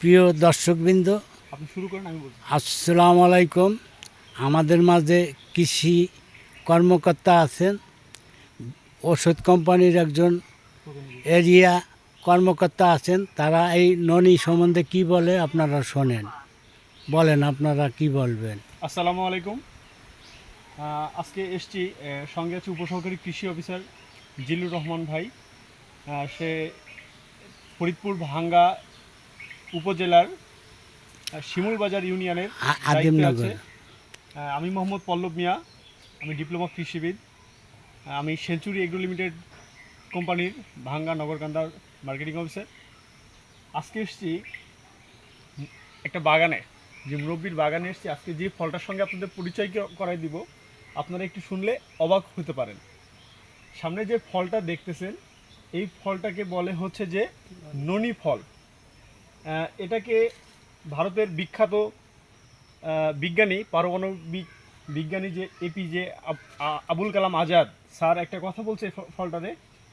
প্রিয় দর্শকবৃন্দ, আপনি শুরু করেন, আমি বলছি। আসসালামু আলাইকুম। আমাদের মাঝে কৃষি কর্মকর্তা আছেন, ওষুধ কোম্পানির একজন এরিয়া কর্মকর্তা আছেন। তারা এই ননি সম্বন্ধে কি বলে আপনারা শোনেন। বলেন, আপনারা কি বলবেন? আসসালামু আলাইকুম। আজকে এসছি, সঙ্গে আছে উপসহকারী কৃষি অফিসার জিল্লুর রহমান ভাই। সে ফরিদপুর ভাঙ্গা উপজেলার শিমুলবাজার ইউনিয়নের দায়িত্বে আছে। আদিমনগর। আমি মোহাম্মদ পল্লব মিয়া, আমি ডিপ্লোমা কৃষিবিদ। আমি সেঞ্চুরি এগ্রো লিমিটেড কোম্পানির ভাঙ্গা নগরকান্দার মার্কেটিং অফিসার। আজকে এসছি একটা বাগানে, যে মুরব্বির বাগানে এসছি। আজকে যে ফলটার সঙ্গে আপনাদের পরিচয় করাই দিব, আপনারা একটু শুনলে অবাক হতে পারেন। সামনে যে ফলটা দেখতেছেন, এই ফলটাকে বলে হচ্ছে যে ননি ফল। এটাকে ভারতের বিখ্যাত বিজ্ঞানী, পারমাণবিক বিজ্ঞানী যে এপিজে আবুল কালাম আজাদ স্যার একটা কথা বলছে ফলটাতে,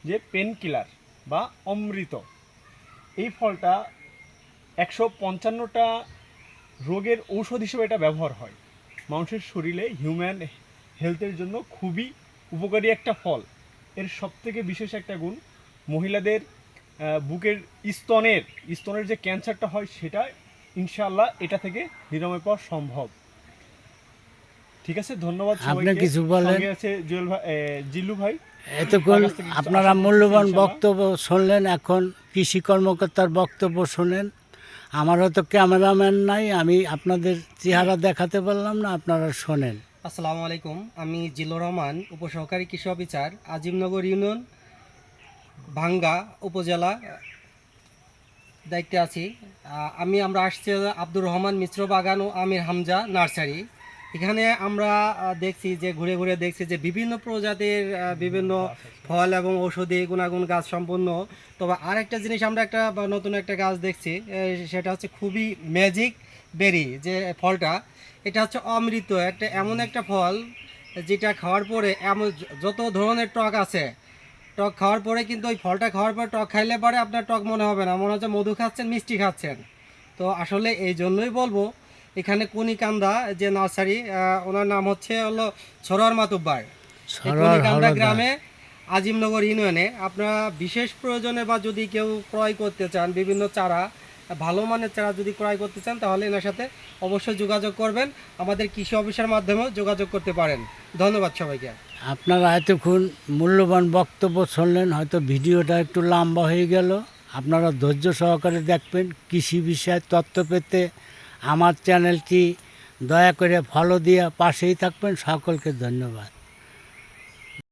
যে পেন কিলার বা অমৃত। এই ফলটা 155টা রোগের ঔষধ হিসেবে এটা ব্যবহার হয়। মানুষের শরীরে হিউম্যান হেলথের জন্য খুবই উপকারী একটা ফল। এর সবথেকে বিশেষ একটা গুণ, মহিলাদের বুকের স্তনের যে ক্যান্সারটা হয়, সেটা ইনশাআল্লাহ এটা থেকে নিরাময় পাওয়া সম্ভব। ঠিক আছে, ধন্যবাদ আপনি সবাইকে। কিছু বলেন। সঙ্গে আছে জুয়েল ভাই, জিল্লু ভাই। এতক্ষণ তার কাছ থেকে কিছু আপনারা আশা করতেছি মূল্যবান ইনশাআল্লাহ। বক্তব্য শুনলেন। এখন কৃষি কর্মকর্তার বক্তব্য শোনেন। আমারও তো ক্যামেরাম্যান নাই, আমি আপনাদের চেহারা দেখাতে পারলাম না, আপনারা শোনেন। আসসালামু আলাইকুম। আমি জিল্লুর রহমান, উপসহকারী কৃষি অফিসার, আজিমনগর ইউনিয়ন, ভাঙ্গা উপজেলা দায়িত্বে আছি। আমরা আসছি আব্দুর রহমান মিশ্র বাগান ও আমির হামজা নার্সারি। এখানে আমরা দেখছি যে ঘুরে ঘুরে দেখছি যে বিভিন্ন প্রজাতির বিভিন্ন ফল এবং ঔষধি গুণাগুণ গাছ সম্পন্ন। তবে আরেকটা জিনিস আমরা নতুন একটা গাছ দেখছি, সেটা হচ্ছে খুবই ম্যাজিক বেরি যে ফলটা। এটা হচ্ছে অমৃত, এমন একটা ফল যেটা খাওয়ার পরে এমন যত ধরনের টক আছে, টক খাওয়ার পরে কিন্তু ওই ফলটা খাওয়ার পর টক খাইলে পরে আপনার টক মনে হবে না, মনে হচ্ছে মধু খাচ্ছেন, মিষ্টি খাচ্ছেন। তো আসলে এই জন্যই বলবো, এখানে কুনিকান্দা যে নার্সারি, ওনার নাম হলো সরোয়ার মাতুব্বার। কুনিকান্দা গ্রামে আজিমনগর ইউনিয়নে আপনারা বিশেষ প্রয়োজনে বা যদি কেউ ক্রয় করতে চান, বিভিন্ন চারা, ভালো মানের চারা যদি ক্রয় করতে চান, তাহলে এনার সাথে অবশ্যই যোগাযোগ করবেন। আমাদের কৃষি অফিসের মাধ্যমেও যোগাযোগ করতে পারেন। ধন্যবাদ সবাইকে। আপনারা এতক্ষণ মূল্যবান বক্তব্য শুনলেন, হয়তো ভিডিওটা একটু লম্বা হয়ে গেল। আপনারা ধৈর্য সহকারে দেখবেন। কৃষি বিষয়ে তথ্য পেতে আমার চ্যানেলটি দয়া করে ফলো দিয়ে পাশেই থাকবেন। সকলকে ধন্যবাদ।